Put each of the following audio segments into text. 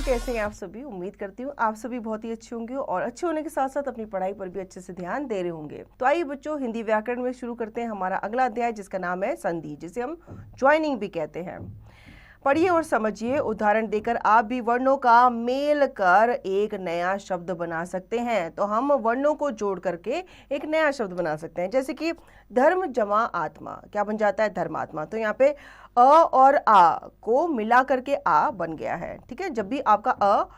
बच्चों, कैसे हैं आप सभी। उम्मीद करती हूँ आप सभी बहुत ही अच्छे होंगे और अच्छे होने के साथ साथ अपनी पढ़ाई पर भी अच्छे से ध्यान दे रहे होंगे। तो आइए बच्चों, हिंदी व्याकरण में शुरू करते हैं हमारा अगला अध्याय, जिसका नाम है संधि, जिसे हम ज्वाइनिंग भी कहते हैं। पढ़िए और समझिए। उदाहरण देकर आप भी वर्णों का मेल कर एक नया शब्द बना सकते हैं। तो हम वर्णों को जोड़ करके एक नया शब्द बना सकते हैं, जैसे कि धर्म जमा आत्मा, क्या बन जाता है, धर्मात्मा। तो यहाँ पे अ और आ को मिला करके आ बन गया है। ठीक है, जब भी आपका अ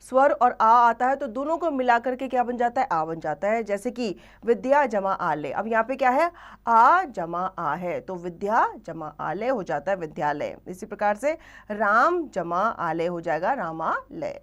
स्वर और आ आता है तो दोनों को मिला करके क्या बन जाता है, आ बन जाता है। जैसे कि विद्या जमा आले, अब यहाँ पे क्या है, आ जमा आ है, तो विद्या जमा आले हो जाता है विद्यालय। इसी प्रकार से राम जमा आले हो जाएगा रामालय।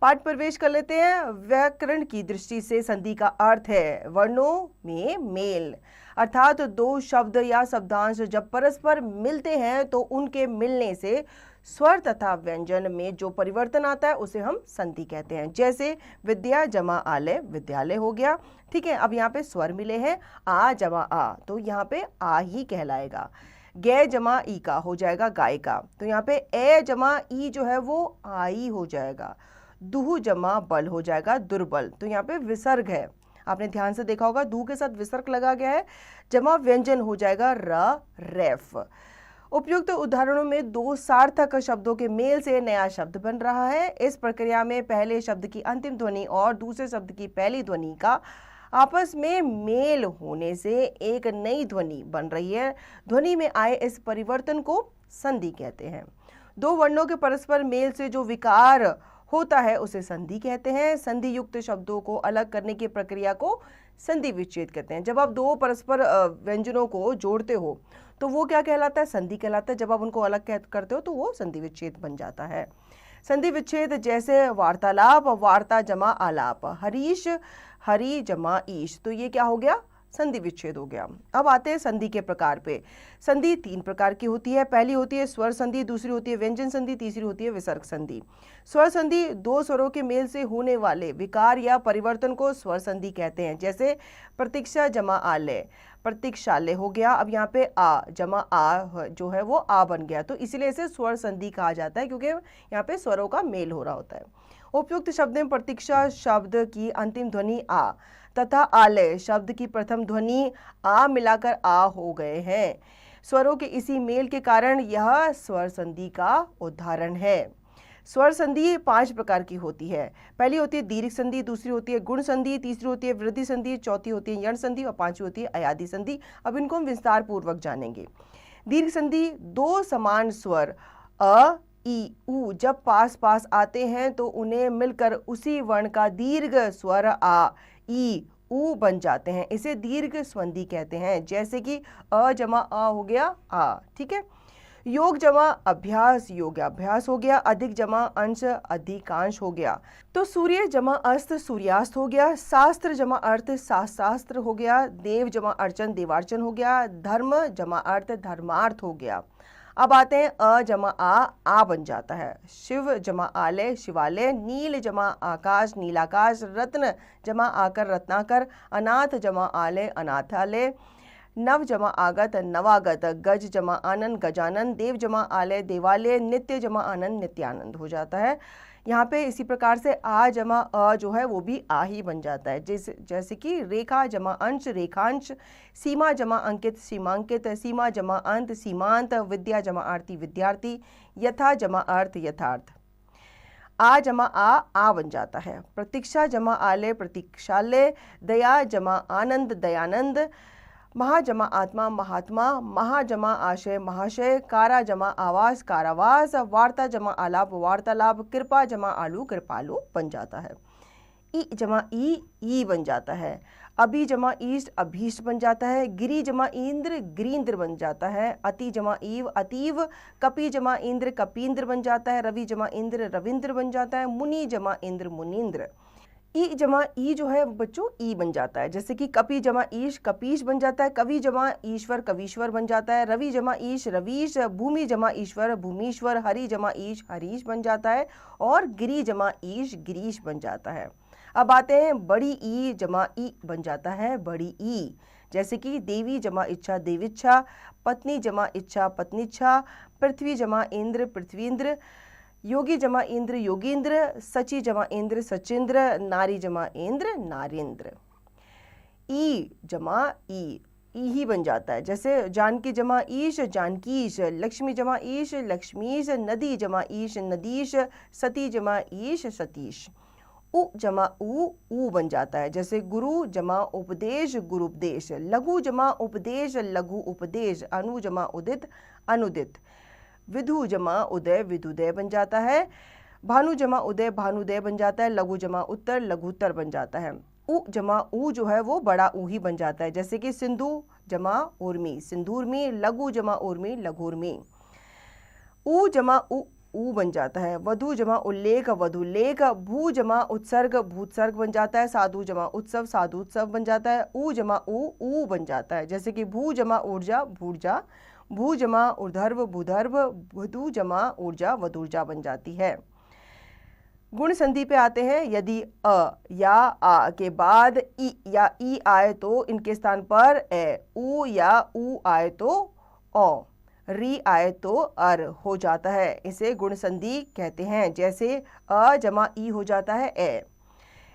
पाठ प्रवेश कर लेते हैं। व्याकरण की दृष्टि से संधि का अर्थ है वर्णों में मेल, अर्थात दो शब्द या शब्दांश जब परस्पर मिलते हैं तो उनके मिलने से स्वर तथा व्यंजन में जो परिवर्तन आता है उसे हम संधि कहते हैं। जैसे विद्या जमा आलय विद्यालय हो गया। ठीक है, अब यहाँ पे स्वर मिले हैं आ जमा आ, तो यहाँ पे आ ही कहलाएगा। गे जमा ई का हो जाएगा गायिका, तो यहाँ पे ए जमा ई जो है वो आई हो जाएगा। दुह जमा बल हो जाएगा दुर्बल, तो यहाँ पे विसर्ग है, आपने ध्यान से देखा होगा, दू के साथ विसर्ग लगा गया है। जमा व्यंजन हो जाएगा रेफ। उपयुक्त उदाहरणों में दो सार्थक शब्दों के मेल से नया शब्द बन रहा है। इस प्रक्रिया में पहले शब्द की अंतिम ध्वनि और दूसरे शब्द की पहली ध्वनि का आपस में मेल होने से एक नई ध्वनि बन रही है। ध्वनि में आए इस परिवर्तन को संधि कहते हैं। दो वर्णों के परस्पर मेल से जो विकार होता है उसे संधि कहते हैं। संधि युक्त शब्दों को अलग करने की प्रक्रिया को संधि विच्छेद कहते हैं। जब आप दो परस्पर व्यंजनों को जोड़ते हो तो वो क्या कहलाता है, संधि कहलाता है। जब आप उनको अलग करते हो तो वो संधि विच्छेद बन जाता है। संधि विच्छेद जैसे वार्तालाप, वार्ता जमा आलाप, हरीश हरि जमा ईश, तो ये क्या हो गया, संधि विच्छेद हो गया। अब आते हैं संधि के प्रकार पे। संधि तीन प्रकार की होती है। पहली होती है स्वर संधि, दूसरी होती है व्यंजन संधि, तीसरी होती है विसर्ग संधि। स्वर संधि दो स्वरों के मेल से होने वाले विकार या परिवर्तन को स्वर संधि कहते हैं। जैसे प्रतीक्षा जमा आलय प्रतीक्षालय हो गया। अब यहाँ पे आ जमा आ जो है वो आ बन गया, तो इसलिए इसे स्वर संधि कहा जाता है, क्योंकि यहाँ पे स्वरों का मेल हो रहा होता है। उपयुक्त शब्द में प्रतीक्षा शब्द की अंतिम ध्वनि आ तथा आलय शब्द की प्रथम ध्वनि आ मिलाकर आ हो गए हैं। स्वरों के इसी मेल के कारण यह स्वर संधि का उदाहरण है। स्वर संधि पांच प्रकार की होती है। पहली होती है दीर्घ संधि, दूसरी होती है गुण संधि, तीसरी होती है वृद्धि संधि, चौथी होती है यण संधि और पांचवी होती है अयादि संधि। अब इनको हम विस्तार पूर्वक जानेंगे। दीर्घ संधि दो समान स्वर अ ई उ जब पास पास आते हैं तो उन्हें मिलकर उसी वर्ण का दीर्घ स्वर आ ई उ बन जाते हैं, इसे दीर्घ संधि कहते हैं। जैसे कि अ जमा अ हो गया आ। ठीक है, योग जमा अभ्यास योगाभ्यास हो गया। अधिक जमा अंश अधिकांश हो गया। तो सूर्य जमा अस्त सूर्यास्त हो गया। शास्त्र जमा अर्थ शास्त्र हो गया। देव जमा अर्चन देवार्चन हो गया। धर्म जमा अर्थ धर्मार्थ हो गया। अब आते हैं अ जमा आ बन जाता है। शिव जमा आलय शिवालय। नील जमा आकाश नीलाकाश। रत्न जमा आकर रत्नाकर। अनाथ जमा आलय अनाथालय। नव जमा आगत नवागत। गज जमा आनंद गजानन। देव जमा आलय देवालय। नित्य जमा आनंद नित्यानंद हो जाता है। यहाँ पे इसी प्रकार से आ जमा अ जो है वो भी आ ही बन जाता है। जैसे कि रेखा जमा अंश रेखांश। सीमा जमा अंकित सीमांकित। सीमा जमा अंत सीमांत। विद्या जमा आरती विद्यार्थी। यथा जमा अर्थ यथार्थ। आ जमा आ बन जाता है। प्रतीक्षा जमा आलय प्रतीक्षालय। दया जमा आनंद दयानंद। महा जमा आत्मा महात्मा। महा जमा आशय महाशय। कारा जमा आवास कारावास। वार्ता जमा आलाप वार्तालाप। कृपा जमा आलू कृपालु बन जाता है। ई जमा ई बन जाता है। अभी जमा ईस्ट अभीष्ट बन जाता है। गिरी जमा इंद्र गिरीन्द्र बन जाता है। अति जमा ईव अतीव। कपि जमा इंद्र कपींद्र बन जाता है। रवि जमा इंद्र रविंद्र बन जाता है। मुनि जमा इंद्र मुनीन्द्र। ई जमा ई जो है बच्चों ई बन जाता है। जैसे कि कपि जमा ईश कपीश बन जाता है। कवि जमा ईश्वर कवीश्वर बन जाता है। रवि जमा ईश रवीश। भूमि जमा ईश्वर भूमीश्वर। हरि जमा ईश हरीश बन जाता है। और गिरी जमा ईश गिरीश बन जाता है। अब आते हैं बड़ी ई जमा ई बन जाता है बड़ी ई। जैसे कि देवी जमा इच्छा देविच्छा। पत्नी जमा इच्छा पत्नीच्छा। पृथ्वी जमा इंद्र पृथ्वीन्द्र। योगी जमा इंद्र योगींद्र, सची जमा इंद्र सचिंद्र, नारी जमा इंद्र नारेंद्र। ई जमा ई ही बन जाता है, जैसे जानकी जमा ईश जानकीश, लक्ष्मी जमा ईश लक्ष्मीश, नदी जमा ईश नदीश, सती जमा ईश सतीश। उ जमा ऊ बन जाता है, जैसे गुरु जमा उपदेश गुरुपदेश, लघु जमा उपदेश लघु उपदेश, अनु जमा उदित अनुदित, विधु जमा उदय विदुदय बन जाता है, भानु जमा उदय भानुदय बन जाता है, लघु जमा उत्तर लघुत्तर बन जाता है। उ जमा ऊ जो है वो बड़ा ऊ ही बन जाता है, जैसे कि सिंधु जमा उर्मी सिंधुर्मी, लघु जमा उर्मी लघुर्मी। ऊ जमा ऊ बन जाता है, वधु जमा उल्लेख वधुल्लेख, भू जमा उत्सर्ग भूत्सर्ग बन जाता है, साधु जमा उत्सव साधुत्सव बन जाता है। ऊ जमा ऊ बन जाता है, जैसे कि भू जमा ऊर्जा भूर्जा, भू जमा ऊर्ध्व भूधर्व, वधु जमा ऊर्जा वधुर्जा बन जाती है। गुण संधि पे आते हैं। यदि अ या आ के बाद ई या ई आए तो इनके स्थान पर ए, ऊ या ऊ आए तो औ, री आए तो अर हो जाता है। इसे गुण संधि कहते हैं। जैसे अ जमा ई हो जाता है ए।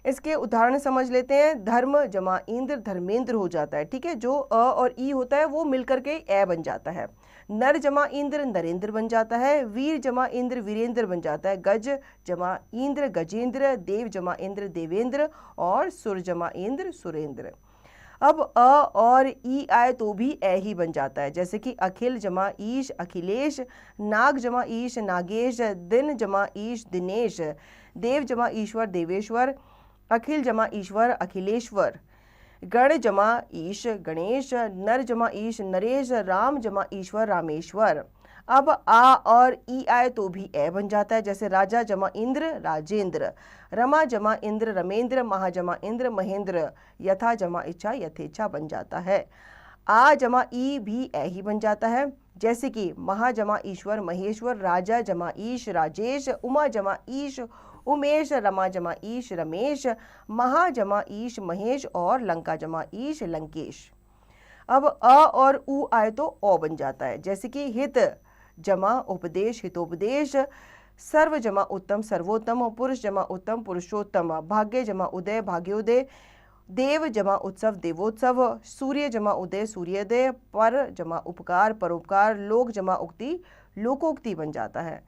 इसके उदाहरण समझ लेते हैं। धर्म जमा इंद्र धर्मेंद्र हो जाता है। ठीक है, जो अ और ई होता है वो मिलकर के ए बन जाता है। नर जमा इंद्र नरेंद्र बन जाता है। वीर जमा इंद्र वीरेंद्र बन जाता है। गज जमा इंद्र गजेंद्र, देव जमा इंद्र देवेंद्र और सुर जमा इंद्र सुरेंद्र। अब अ और ई आए तो भी ए ही बन जाता है, जैसे कि अखिल जमा ईश अखिलेश, नाग जमा ईश नागेश, दिन जमा ईश दिनेश, देव जमा ईश्वर देवेश्वर, अखिल जमा ईश्वर अखिलेश्वर, गण जमा ईश गणेश, नर जमा ईश नरेश, राम जमा ईश्वर रामेश्वर। अब आ और ई आए तो भी ए बन जाता है, जैसे राजा जमा इंद्र राजेंद्र, रमा जमा इंद्र रमेंद्र, महा जमा इंद्र महेंद्र, यथा जमा इच्छा यथेच्छा बन जाता है। आ जमा ई भी ए ही बन जाता है, जैसे कि महा जमा ईश्वर महेश्वर, राजा जमा ईश राजेश, उमा जमा ईश उमेश, रमा जमा ईश रमेश, महा जमा ईश महेश और लंका जमा ईश लंकेश। अब अ और उ आए तो ओ बन जाता है, जैसे कि हित जमा उपदेश हितोपदेश, सर्व जमा उत्तम सर्वोत्तम, पुरुष जमा उत्तम पुरुषोत्तम, भाग्य जमा उदय भाग्योदय, देव जमा उत्सव देवोत्सव, सूर्य जमा उदय सूर्योदय, पर जमा उपकार परोपकार, लोक जमा उक्ति लोकोक्ति बन जाता है।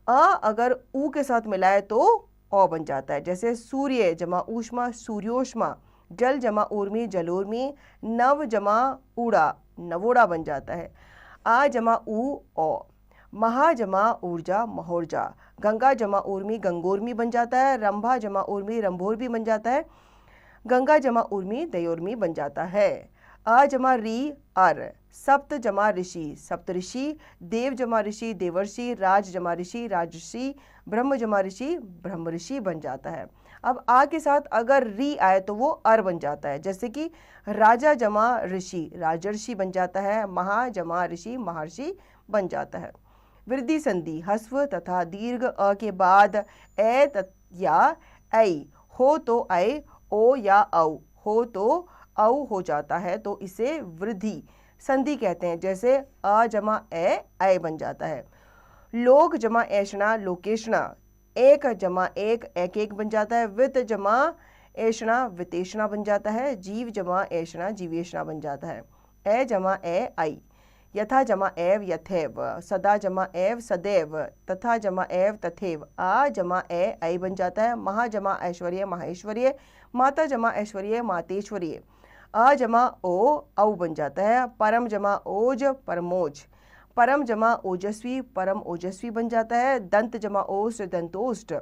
अ अगर ऊ के साथ मिलाए तो औ बन जाता है, जैसे सूर्य जमा ऊष्मा सूर्योष्मा, जल जमा ऊर्मी जलोर्मी, नव जमा ऊड़ा नवोड़ा बन जाता है। आ जमा ऊ औ, महा जमा ऊर्जा महोर्जा, गंगा जमा ऊर्मी गंगोर्मी बन जाता है, रंभा जमा ऊर्मी रंभोर्मी बन जाता है, गंगा जमा ऊर्मी दयोर्मी बन जाता है। अ जमा री अर, सप्त जमा ऋषि सप्तऋषि, देव जमा ऋषि देवर्षि, राज जमा ऋषि राजऋषि, ब्रह्म जमा ऋषि ब्रह्म ऋषि बन जाता है। अब आ के साथ अगर री आए तो वो अर बन जाता है, जैसे कि राजा जमा ऋषि राजर्षि बन जाता है, महा जमा ऋषि महर्षि बन जाता है। वृद्धि संधि हस्व तथा दीर्घ अ के बाद ए या ऐ हो तो ऐ, ओ या औ हो तो औ हो जाता है, तो इसे वृद्धि संधि कहते हैं। जैसे अ जमा ए बन जाता है। लोक जमा ऐषणा लोकेशणा, एक जमा एक एक बन जाता है। वित्त जमा ऐषणा वितेषणा बन जाता है। जीव जमा ऐषणा जीवेशणा बन जाता है। ए जमा ए आई, यथा जमा एव यथेव, सदा जमा एव सदैव, तथा जमा एव तथेव। आ जमा ए आई बन जाता है। महा जमा ऐश्वर्य माहेश्वर्य, माता जमा ऐश्वर्य मातेश्वर्य। अ जमा ओ औ बन जाता है। परम जमा ओज परमोज, परम जमा ओजस्वी परम ओजस्वी बन जाता है। दंत जमा ओष्ट दंतोष्ट,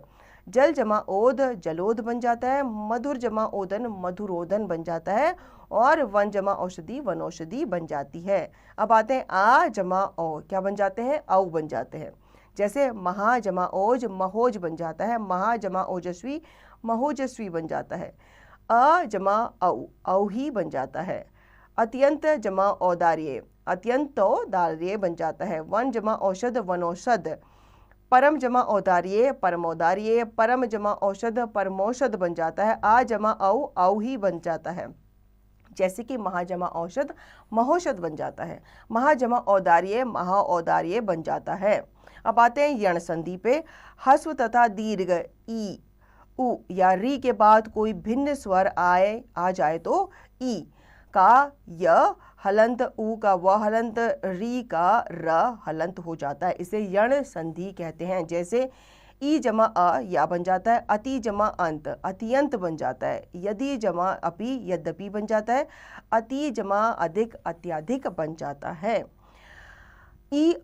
जल जमा ओद जलोद बन जाता है। मधुर जमा ओदन मधुरोदन बन जाता है। और वन जमा औषधि वनौषधि बन जाती है। अब आते हैं आ जमा औ, क्या बन जाते हैं? औ बन जाते हैं। जैसे महा जमा ओज महोज बन जाता है। महा जमा ओजस्वी महोजस्वी बन जाता है। अ जमा औ ही बन जाता है। अत्यंत जमा औदार्य अत्यंत औदार्य बन जाता है। वन जमा औषध वनौषध, परम जमा औदार्य परमौदार्य, परम जमा औषध परमौषध बन जाता है। आ जमा औ ही बन जाता है। जैसे कि महाजमा औषध महोषध बन जाता है। महाजमा औदार्य महाऔदार्य बन जाता है। अब आते हैं यण संधि पे। हस्व तथा दीर्घ ई, उ या री के बाद कोई भिन्न स्वर आ जाए तो ई का य हलंत, उ का व हलंत, री का र हलंत हो जाता है। इसे यण संधि कहते हैं। जैसे ई जमा अ या बन जाता है, अति जमा अंत अतियंत बन जाता है, यदि जमा अपि यद्यपि बन जाता है, अति जमा अधिक अत्यधिक बन जाता है। ई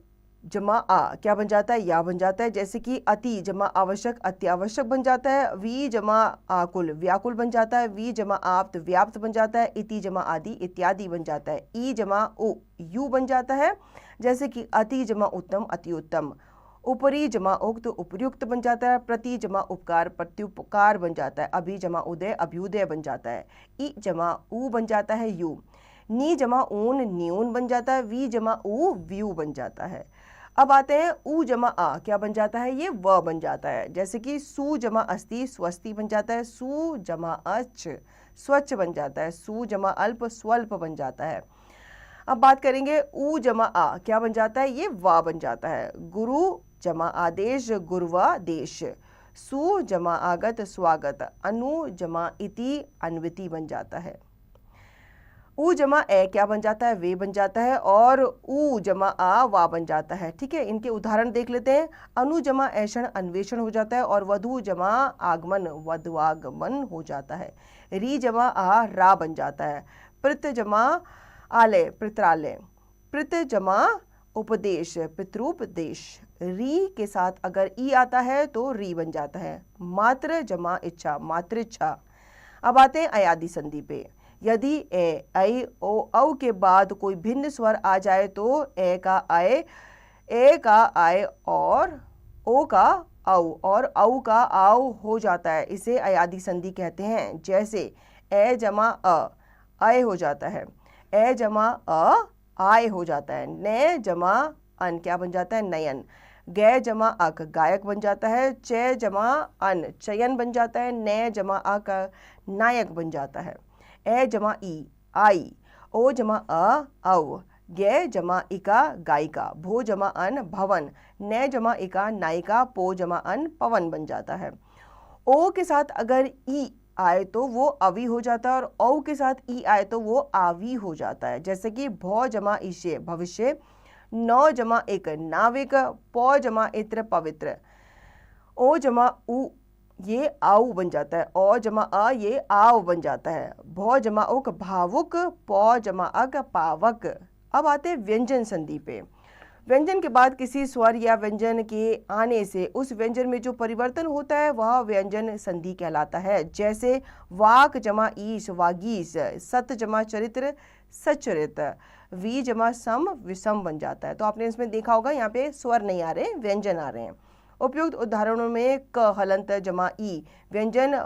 जमा आ क्या बन जाता है, या बन जाता है। जैसे कि अति जमा आवश्यक अत्यावश्यक बन जाता है, वी जमा आकुल व्याकुल बन जाता है, वी जमा आप्त व्याप्त बन जाता है, इति जमा आदि इत्यादि बन जाता है। ई जमा उ यू बन जाता है। जैसे कि अति जमा उत्तम अति उत्तम, ऊपरी जमा उक्त उपयुक्त बन जाता है, प्रति जमा उपकार प्रत्युपकार बन जाता है, अभि जमा उदय अभ्युदय बन जाता है। ई जमा ऊ बन जाता है यू, नी जमा ऊन न्यून बन जाता है, वी जमा ऊ व्यू बन जाता है। अब आते हैं ऊ जमा आ क्या बन जाता है, ये व बन जाता है। जैसे कि सु जमा अस्ति स्वस्ति बन जाता है, सु जमा अच्छ स्वच्छ बन जाता है, सु जमा अल्प स्वल्प बन जाता है। अब बात करेंगे ऊ जमा आ क्या बन जाता है, ये वा बन जाता है। गुरु जमा आदेश गुरुवा देश, सु जमा आगत स्वागत, अनु जमा इति अन्विति बन जाता है। ऊ जमा ए क्या बन जाता है, वे बन जाता है। और ऊ जमा आ वा बन जाता है। ठीक है, इनके उदाहरण देख लेते हैं। अनु जमा ऐषण अन्वेषण हो जाता है, और वधु जमा आगमन वधुआगमन हो जाता है। री जमा आ रा बन जाता है। पितृ जमा आलय पित्रालय, पितृ जमा उपदेश पितृपदेश, री के साथ अगर ई आता है तो री बन जाता है। मात्र जमा इच्छा मातृच्छा। अब आते हैं अयादि संधि पे। यदि ए ऐ ओ औ के बाद कोई भिन्न स्वर आ जाए तो ए का आय, ए का आय और ओ का औ और औ का आव हो जाता है। इसे अयादि संधि कहते हैं। जैसे ए जमा अ आय हो जाता है, ए जमा अ आय हो जाता है, ने जमा अन क्या बन जाता है, नयन, गै जमा अक गायक बन जाता है, चे जमा अन चयन बन जाता है, ने जमा अक नायक बन जाता है, ए जमा ई आई, ओ जमा अ औ, गे जमा इका गायिका, भो जमा अन भवन, ने जमा इका नायिका, पो जमा अन पवन बन जाता है। ओ के साथ अगर ई आए तो वो अवी हो जाता है, और औ के साथ ई आए तो वो आवी हो जाता है। जैसे कि भौ जमा ईशे भविष्य, नौ जमा एक नाविक, पौ जमा इत्र पवित्र, ओ जमा उ ये आऊ बन जाता है, औ जमा अ ये आव बन जाता है, भौ जमा उक भावुक, पौ जमा अक पावक। अब आते हैं व्यंजन संधि पे। व्यंजन के बाद किसी स्वर या व्यंजन के आने से उस व्यंजन में जो परिवर्तन होता है वह व्यंजन संधि कहलाता है। जैसे वाक जमा ईश वागीश, सत जमा चरित्र सचरित, वी जमा सम विषम बन जाता है। तो आपने इसमें देखा होगा यहाँ पे स्वर नहीं आ रहे, व्यंजन आ रहे हैं। उपयुक्त उदाहरणों में क हलंत जमा ई व्यंजन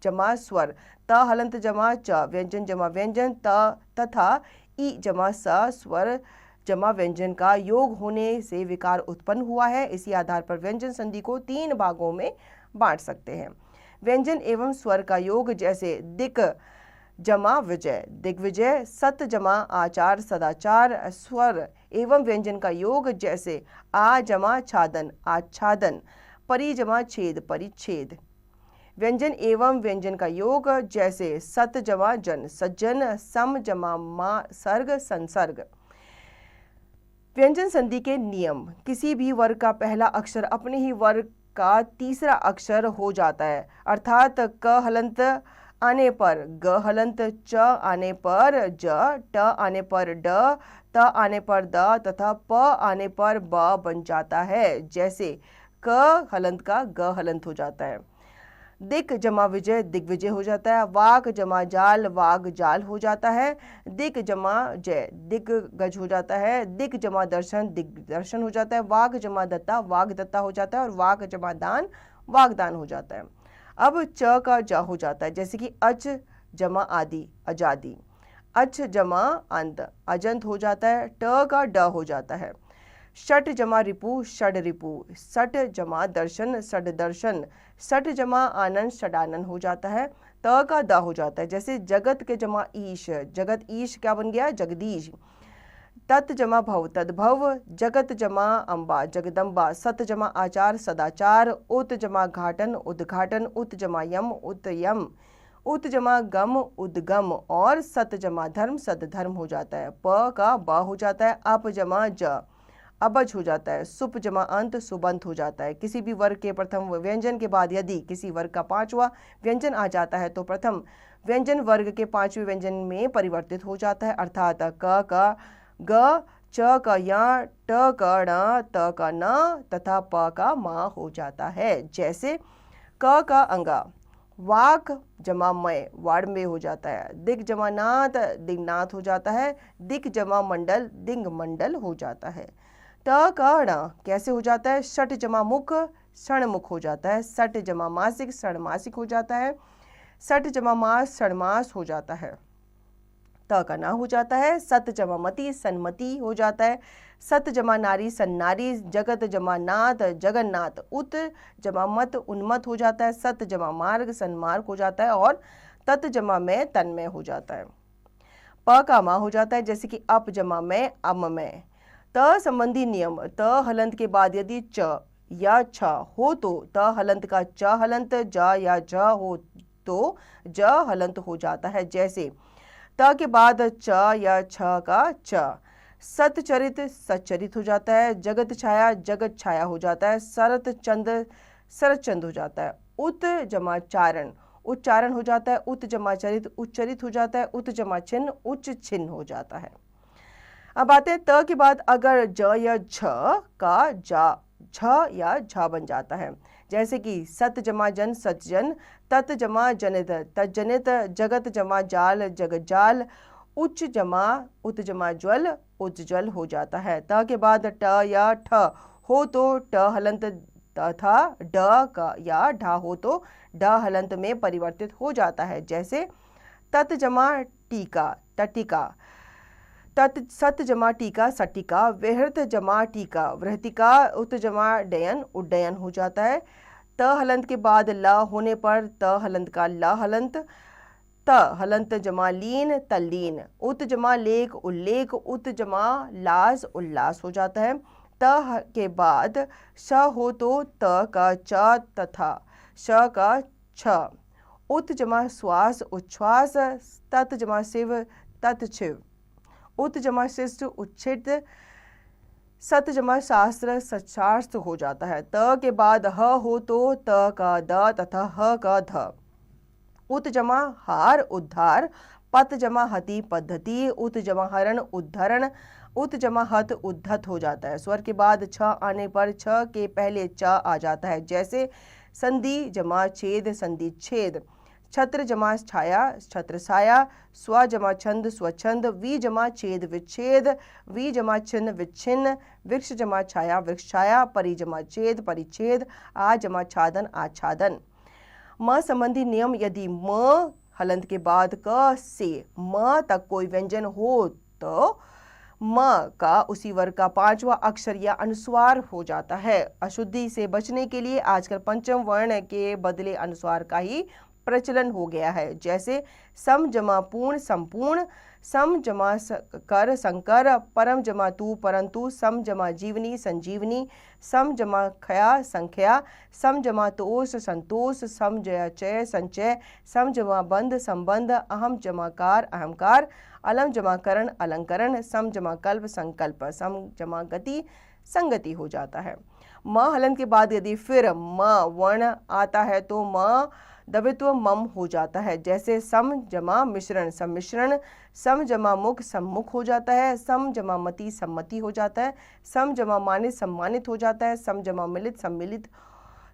जमा स्वर, त हलंत जमा च व्यंजन जमा व्यंजन, त तथा ई जमा स स्वर जमा व्यंजन का योग होने से विकार उत्पन्न हुआ है। इसी आधार पर व्यंजन संधि को 3 भागों में बांट सकते हैं। व्यंजन एवं स्वर का योग, जैसे दिक जमा विजय दिग्विजय, सत जमा आचार सदाचार, स्वर एवं व्यंजन का योग, जैसे आ जमा छादन आच्छादन, परि जमा छेद परिच्छेद। व्यंजन एवं व्यंजन का योग, जैसे सत जमा जन सज्जन, सम जमा मा सर्ग संसर्ग। व्यंजन संधि के नियम। किसी भी वर्ग का पहला अक्षर अपने ही वर्ग का तीसरा अक्षर हो जाता है, अर्थात क हलंत आने पर ग हलंत, च आने पर ज, ट आने पर ड, त आने पर द तथा प आने पर ब बन जाता है। जैसे क हलंत का ग हलंत हो जाता है। दिक जमा विजय दिग्विजय हो जाता है। वाक जमा जाल वाग जाल हो जाता है। दिक जमा जय दिग्गज हो जाता है। दिक जमा दर्शन दिग्दर्शन हो जाता है। वाग जमा दत्ता वाग दत्ता हो जाता है, और वाग जमा दान वागदान हो जाता है। अब च का ज हो जाता है, जैसे कि अच जमा आदि अजादी, अच जमा अंत अजंत हो जाता है। ट का ड हो जाता है। षट जमा रिपु षड रिपु, सट जमा दर्शन सड दर्शन, सट जमा आनंद षडानंद हो जाता है। त का द हो जाता है, जैसे जगत के जमा ईश जगत ईश क्या बन गया जगदीश। तत् जमा भव तद्भव, जगत जमा अम्बा जगदम्बा, सत जमा आचार सदाचार, उत जमा घाटन उद्घाटन, उत जमा यम उतयम, उत जमा गम उद्गम और सत जमा धर्म सदधर्म हो जाता है। प का ब हो जाता है, अप जमा ज अबज हो जाता है, सुप जमा अंत सुबंत हो जाता है। किसी भी वर्ग के प्रथम व्यंजन के बाद यदि किसी वर्ग का पांचवा व्यंजन आ जाता है तो प्रथम व्यंजन वर्ग के पांचवें व्यंजन में परिवर्तित हो जाता है, अर्थात क का ग, च का या, ट का ण, त का न तथा प का मा हो जाता है। जैसे क का अंगा वाक जमा मय वाड़मे हो जाता है, दिग जमा नाथ दिग्नाथ हो जाता है, दिक जमा मंडल दिंग मंडल हो जाता है। त का ण कैसे हो जाता है, षट जमा मुख षणमुख हो जाता है, सट जमा मासिक षणमासिक हो जाता है, सट जमा मास षणमास हो जाता है। त का ना हो जाता है, सत जमा मति सन्मति हो जाता है, सत जमा नारी सन्नारी, जगत जमा नाथ जगन्नाथ, उत जमा मत उन्मत हो जाता है, सत जमा मार्ग सन्मार्ग हो जाता है और तत् जमा में तन्मय हो जाता है। प का मा हो जाता है, जैसे कि अप जमा में अम में। त संबंधी नियम, त हलंत के बाद यदि च या छ हो तो त हलंत का च हलंत, ज या ज हो तो ज हलंत हो जाता है। जैसे त के बाद च या छ का च, सतचरित सच्चरित हो जाता है, जगत छाया जगत छाया हो जाता है, शरत चंद शरत चंद हो जाता है, उत जमा चारण उच्चारण हो जाता है, उत जमा चरित उच्चरित हो जाता है, उत जमा छिन्न उच्च छिन्न हो जाता है। अब आते हैं त के बाद अगर ज या झ का जा झ या झ बन जाता है, जैसे कि सत जमा जन सतजन, तत् जमा जनित तज्जनित, जगत जमा जाल जगत जाल, उच्च जमा उत जमा ज्वल उज्ज्वल हो जाता है। त के बाद ट या ठ हो तो ट हलंत तथा ड का या ढा हो तो ड हलंत में परिवर्तित हो जाता है। जैसे तत् जमा टीका टटिका, तत् सत जमा टीका सटिका, वृहत जमा टीका वृहतिका, उत जमा डयन उड्डयन हो जाता है। त हलंत के बाद ल होने पर त हलंत का ल हलंत, त हलंत जमा लीन तल्लीन, उत जमा लेख उल्लेख, उत जमा लास उल्लास हो जाता है। त के बाद श हो तो त का च तथा श का छ, उत जमा श्वास उच्छ्वास, तत् जमा शिव तत्शिव, उत जमा शिष्ट उच्छिष्ट, सत जमा शास्त्र सत्शास्त्र हो जाता है। त के बाद ह हो तो त का द तथा ह का ध, उत जमा हार उद्धार, पत जमा हति पद्धति, उत जमा हरण उद्धरण, उत जमा हत उद्धत हो जाता है। स्वर के बाद छ आने पर छ के पहले च आ जाता है। जैसे संधि जमा छेद संधि छेद, छत्र जमा छाया छत्र छाया, स्व जमा छंद स्वच्छंद, वी जमा छेद विच्छेद, वी जमा छिन्न विच्छिन्न, वृक्ष जमा छाया वृक्ष छाया, परि जमा छेद परिच्छेद, आ जमा छादन आच्छादन। म संबंधी नियम, यदि म हलंत के बाद क से म तक कोई व्यंजन हो तो म का उसी वर्ग का पांचवा अक्षर या अनुस्वार हो जाता है। अशुद्धि से बचने के लिए आजकल पंचम वर्ण के बदले अनुस्वार का ही प्रचलन हो गया है। जैसे सम जमा पूर्ण संपूर्ण, सम जमा कर संकर, परम जमा तू परंतु, सम जमा जीवनी संजीवनी, सम जमा खया संख्या, सम जमा तोष संतोष, सम जया चय संचय, सम जमा बंध संबंध, अहम जमा कार अहंकार, अलम जमा करण अलंकरण, सम जमा कल्प संकल्प, सम जमा गति संगति हो जाता है। म हलन के बाद यदि फिर म वर्ण आता है तो म दवित्व मम हो जाता है। जैसे सम जमा मिश्रण सम्मिश्रण, सम जमा मुख सम्मुख हो जाता है, सम जमा मति सम्मति हो जाता है, सम जमा मानित सम्मानित हो जाता है, सम जमा मिलित सम्मिलित,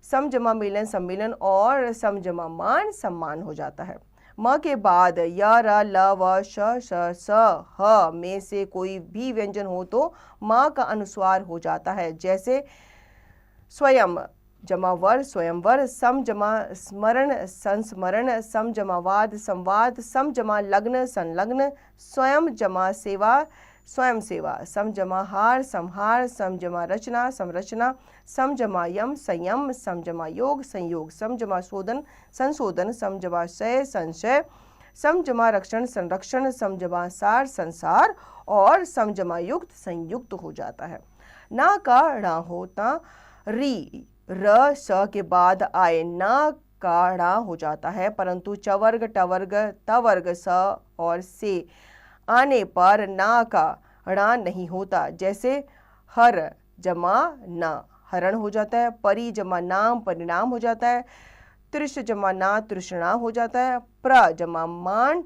सम जमा मिलन सम्मिलन और सम जमा मान सम्मान हो जाता है। म के बाद य र ल व श स ह में से कोई भी व्यंजन हो तो म का अनुस्वार हो जाता है। जैसे स्वयं जमा वर स्वयंवर, सम जमा स्मरण संस्मरण, सम जमा वाद संवाद, सम जमा लग्न संलग्न, स्वयं जमा सेवा स्वयं सेवा, सम जमा हार संहार, सम जमा रचना संरचना, सम जमा यम संयम, सम जमा योग संयोग, सम जमा शोधन संशोधन, सम जमा शय संशय, सम जमा रक्षण संरक्षण, सम जमा सार संसार, और सम जमा युक्त संयुक्त हो जाता है। ना का णा होता री र स के बाद आए ना का णा हो जाता है, परंतु चवर्ग टवर्ग तवर्ग स और से आने पर ना का णा नहीं होता। जैसे हर जमा ना हरण हो जाता है, परि जमा नाम परिणाम हो जाता है, तृष जमा ना तृष्णा हो जाता है, प्र जमा मान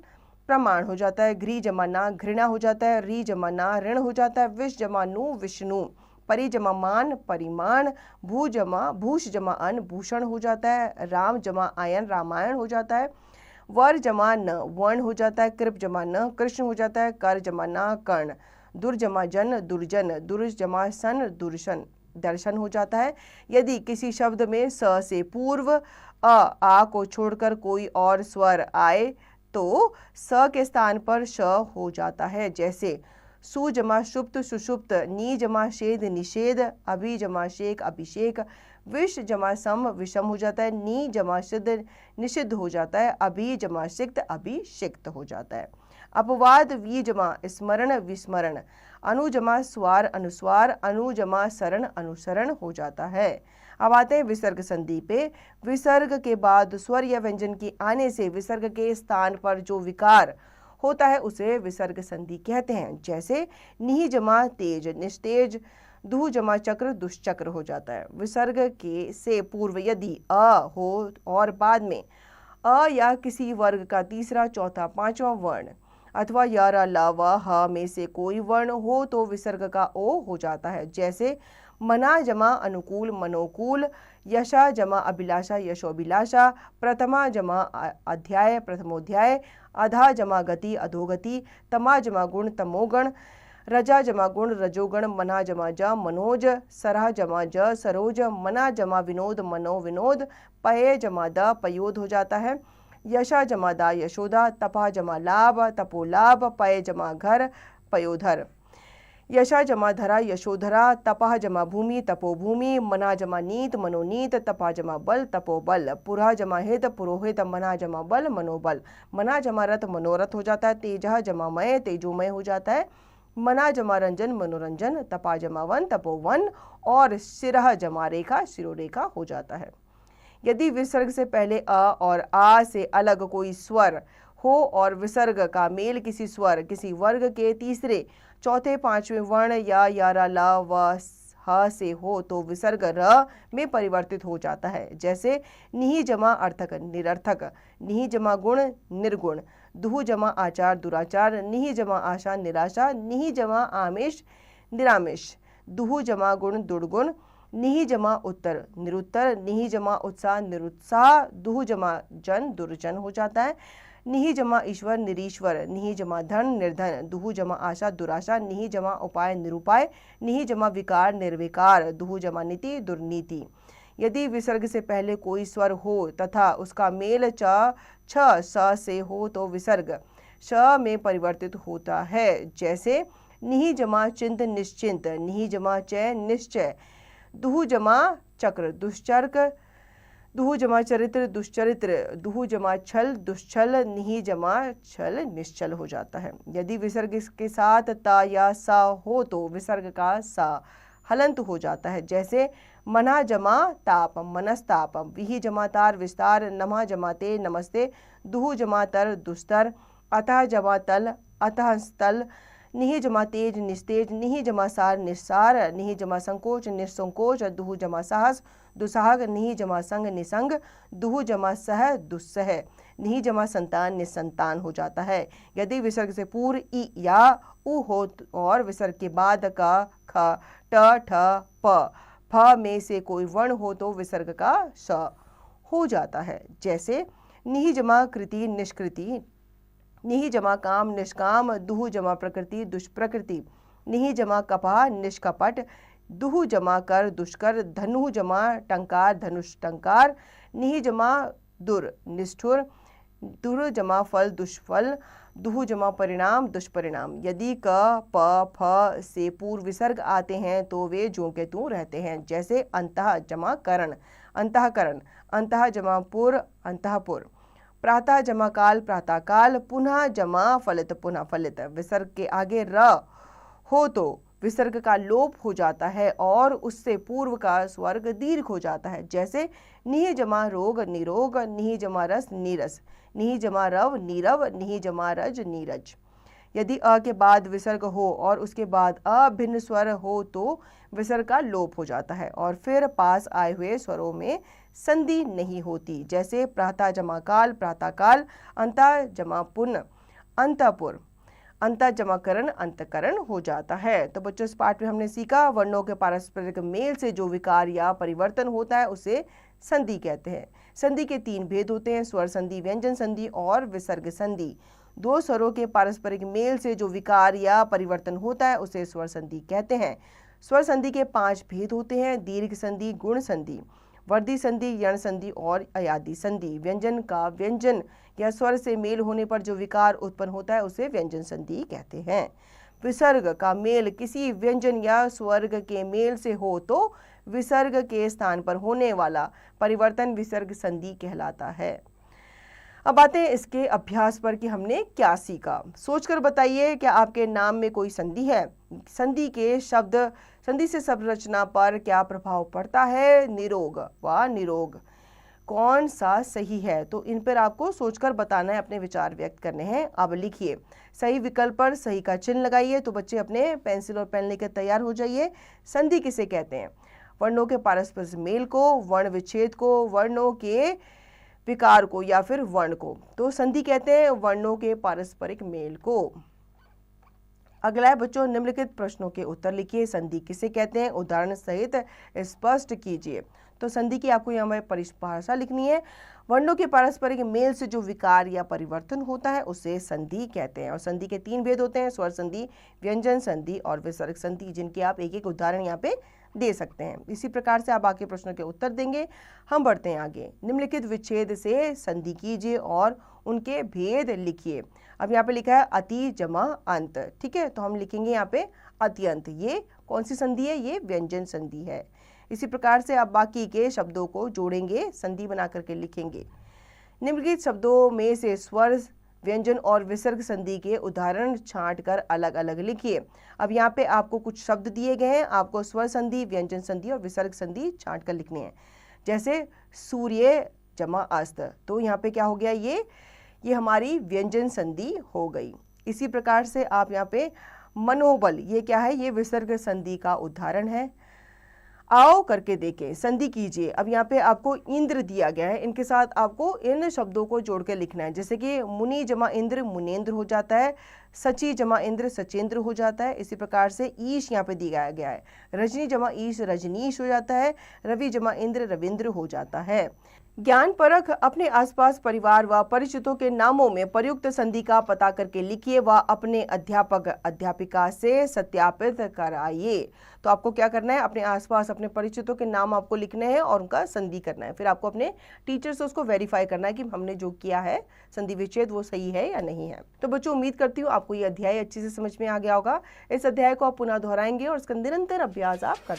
प्रमाण हो जाता है, घृ जमा ना घृणा हो जाता है, री जमा ना ऋण हो जाता है, विष जमा नु विष्णु, परि जमा मान परिमाण, भू जमा भूष जमा अन्न भूषण हो जाता है, राम जमा आयन रामायण हो जाता है, वर जमा न वर्ण हो जाता है, कृप जमा न कृष्ण हो जाता है, कर जमा ना कर्ण, दुर जमा जन दुर्जन, दुर्ज जमा सन दुर्शन दर्शन हो जाता है। यदि किसी शब्द में स से पूर्व आ को छोड़कर कोई और स्वर आए तो स के स्थान पर श हो जाता है। जैसे सु जमा सुप्त सुषुप्त, नी जमा शेद निषेध, अभि जमा शेख अभिषेक, विष जमा सम विषम हो जाता है, नी जमा सिद्ध निषिद्ध हो जाता है, अभि जमा सिक्त अभिषिक्त हो जाता है। अपवाद वी जमा स्मरण विस्मरण, अनु जमा स्वार अनुस्वार, अनु जमा शरण अनुसरण हो जाता है। अब आते हैं विसर्ग संधि पे। विसर्ग के बाद स्वर या व्यंजन के आने से विसर्ग के स्थान पर जो विकार होता है उसे विसर्ग संधि कहते हैं। जैसे निहि जमा तेज निस्तेज, दुह जमा चक्र दुष्चक्र हो जाता है। विसर्ग के से पूर्व यदि अ हो और बाद में अ या किसी वर्ग का तीसरा चौथा पांचवा वर्ण अथवा य र ल व ह में से कोई वर्ण हो तो विसर्ग का ओ हो जाता है। जैसे मना जमा अनुकूल मनोकूल, यशा जमा अभिलाषा यशोभिलाषा, प्रथमा जमा अध्याय प्रथमोध्याय, अधा जमा गति अधोगति, तमा जमा गुण तमोगण, रजा जमा गुण रजोगण, मना जमा ज मनोज, सरह जमा ज सरोज, मना जमा विनोद मनो विनोद, पये जमा द पयोद हो जाता है। यशा जमा दा यशोदा, तपा जमा लाभ तपोलाभ, पय जमा घर पयोधर, यशा जमा धरा यशोधरा, तपा जमा भूमि तपोभूमि, मना जमा नीत मनोनीत, तपा जमा बल तपोबल, पुरा जमा हित पुरोहित, मना जमा बल मनोबल, मना जमा रथ मनोरथ हो जाता है। तेजह जमा मय तेजोमय हो जाता है। मना जमा रंजन मनोरंजन, तपा जमा वन तपोवन, और सिरह जमा रेखा शिरोरेखा हो जाता है। यदि विसर्ग से पहले अ और आ से अलग कोई स्वर हो और विसर्ग का मेल किसी स्वर किसी वर्ग के तीसरे चौथे पांचवें वर्ण या र ल व ह से हो तो विसर्ग र में परिवर्तित हो जाता है। जैसे निहि जमा अर्थक निरर्थक, निहि जमा गुण निर्गुण, दुह जमा आचार दुराचार, निहि जमा आशा निराशा, निहि जमा आमिष निरामिष, दुह जमा गुण दुर्गुण, निहि जमा उत्तर निरुत्तर, निहि जमा उत्साह निरुत्साह, दुह जमा जन दुर्जन हो जाता है। निहि जमा ईश्वर निरीश्वर, निहि जमा धन निर्धन, दुह जमा आशा दुराशा, निहि जमा उपाय निरुपाय, निहि जमा विकार निर्विकार, दुह जमा नीति दुर्नीति। यदि विसर्ग से पहले कोई स्वर हो तथा उसका मेल च छ स से हो तो विसर्ग श में परिवर्तित होता है। जैसे निहि जमा चिंत निश्चिंत, निहि जमा चय निश्चय, दुह जमा चक्र दुश्चर्क, दुह जमा चरित्र दुश्चरित्र, दुह जमा छल दुश्छल, निहि जमा छल निश्चल हो जाता है। यदि विसर्ग के साथ ता या सा हो तो विसर्ग का सा हलंत हो जाता है। जैसे मना जमा ताप मनस्ताप, विहि जमा तार विस्तार, नमा जमा ते नमस्ते, दुह जमा तर दुस्तर, अतः जमा तल अतः स्थल, निहि जमा तेज निस्तेज, निहि जमा सार निस्सार, निहि जमा संकोच निस्संकोच, दुह जमा साहस दुस्साहक, निहि जमा संग निसंग, दुह जमा सह दुस्सह, निहि जमा संतान निसंतान हो जाता है। यदि विसर्ग से पूर्व इ या उ हो और विसर्ग के बाद का ख ट ठ प फ में से कोई वर्ण हो तो विसर्ग का स हो जाता है। जैसे निहि जमा कृति निष्कृति, निहि जमा काम निष्काम, दुह जमा प्रकृति दुष्प्रकृति, निहि जमा कपह निष्कपट, दुह जमा कर दुष्कर, धनु जमा टंकार धनुष टंकार, निहि जमा दुर निष्ठुर, दुर जमा फल दुष्फल, दुह जमा परिणाम दुष्परिणाम। यदि क प फ से पूर्व विसर्ग आते हैं तो वे ज्यों के त्यों रहते हैं। जैसे अंतः जमा करण अंतःकरण, अंतः जमा पुर अंतःपुर, प्रातः जमा काल प्रातः काल, पुनः जमा फलित पुनः फलित। विसर्ग के आगे र हो तो विसर्ग का लोप हो जाता है और उससे पूर्व का स्वर्ग दीर्घ हो जाता है। जैसे निह जमा रोग निरोग, निह जमा रस नीरस, निह जमा रव नीरव, निह जमा रज नीरज। यदि अ के बाद विसर्ग हो और उसके बाद अभिन्न स्वर हो तो विसर्ग का लोप हो जाता है और फिर पास आए हुए स्वरों में संधि नहीं होती। जैसे प्रातः जमा काल प्रातः काल, अंता जमा पुन अंतपुर, अंत जमा करण अंतकरण हो जाता है। तो बच्चों इस पाठ में हमने सीखा वर्णों के पारस्परिक मेल से जो विकार या परिवर्तन होता है उसे संधि कहते हैं। संधि के 3 भेद होते हैं, स्वर संधि, व्यंजन संधि और विसर्ग संधि। 2 स्वरों के पारस्परिक मेल से जो विकार या परिवर्तन होता है उसे स्वर संधि कहते हैं। स्वर संधि के 5 भेद होते हैं, दीर्घ संधि, गुण संधि, वर्धी संधि, यण संधि और अयादि संधि। व्यंजन का व्यंजन या स्वर से मेल होने पर जो विकार उत्पन्न होता है उसे व्यंजन संधि कहते हैं। विसर्ग का मेल किसी व्यंजन या स्वर्ग के मेल से हो तो विसर्ग के स्थान पर होने वाला परिवर्तन विसर्ग संधि कहलाता है। अब आते हैं इसके अभ्यास पर कि हमने क्या सीखा। सोचकर बताइए क्या आपके नाम में कोई संधि है। संधि से शब्द रचना पर क्या प्रभाव पड़ता है। निरोग व निरोग कौन सा सही है, तो इन पर आपको सोचकर बताना है, अपने विचार व्यक्त करने हैं। अब लिखिए, सही विकल्प पर सही का चिन्ह लगाइए। तो बच्चे अपने पेंसिल और पेन लेकर तैयार हो जाइए। संधि किसे कहते हैं। वर्णों के पारस्परिक मेल को, वर्ण विच्छेद को, वर्णों के विकार को या फिर वर्ण को। तो संधि कहते हैं वर्णों के पारस्परिक मेल को। अगला है बच्चों, निम्नलिखित प्रश्नों के उत्तर लिखिए। संधि किसे कहते हैं, उदाहरण सहित स्पष्ट कीजिए। तो संधि की आपको यहाँ पर परिभाषा लिखनी है। वर्णों के पारस्परिक मेल से जो विकार या परिवर्तन होता है उसे संधि कहते हैं। और संधि के 3 भेद होते हैं, स्वर संधि, व्यंजन संधि और विसर्ग संधि, जिनके आप एक एक उदाहरण यहाँ पे दे सकते हैं। इसी प्रकार से आप बाकी प्रश्नों के उत्तर देंगे। हम बढ़ते हैं आगे। निम्नलिखित विच्छेद से संधि कीजिए और उनके भेद लिखिए। अब यहाँ पे लिखा है अति जमा अंत, ठीक है, तो हम लिखेंगे यहाँ पे अत्यंत। ये कौन सी संधि है, ये व्यंजन संधि है। इसी प्रकार से आप बाकी के शब्दों को जोड़ेंगे, संधि बना करके लिखेंगे। निम्नलिखित शब्दों में से स्वर, व्यंजन और विसर्ग संधि के उदाहरण छांटकर अलग अलग लिखिए। अब यहाँ पे आपको कुछ शब्द दिए गए हैं, आपको स्वर संधि, व्यंजन संधि और विसर्ग संधि छांटकर लिखने हैं। जैसे सूर्य जमा अस्त, तो यहाँ पे क्या हो गया, ये हमारी व्यंजन संधि हो गई। इसी प्रकार से आप यहाँ पे मनोबल, ये क्या है, ये विसर्ग संधि का उदाहरण है। आओ करके देखें, संधि कीजिए। अब यहाँ पे आपको इंद्र दिया गया है, इनके साथ आपको इन शब्दों को जोड़ के लिखना है। जैसे कि मुनि जमा इंद्र मुनेन्द्र हो जाता है, सची जमा इंद्र सचेंद्र हो जाता है। इसी प्रकार से ईश यहाँ पे दिया गया है, रजनी जमा ईश रजनीश हो जाता है, रवि जमा इंद्र रविंद्र हो जाता है। ज्ञान परख, अपने आसपास परिवार व परिचितों के नामों में प्रयुक्त संधि का पता करके लिखिए व अपने अध्यापक अध्यापिका से सत्यापित कराइए। तो आपको क्या करना है, अपने आसपास अपने परिचितों के नाम आपको लिखने हैं और उनका संधि करना है। फिर आपको अपने टीचर से उसको वेरीफाई करना है कि हमने जो किया है संधि विच्छेद वो सही है या नहीं है। तो बच्चों उम्मीद करती हूँ आपको ये अध्याय अच्छे से समझ में आ गया होगा। इस अध्याय को आप पुनः दोहराएंगे और इसका निरंतर अभ्यास आप करते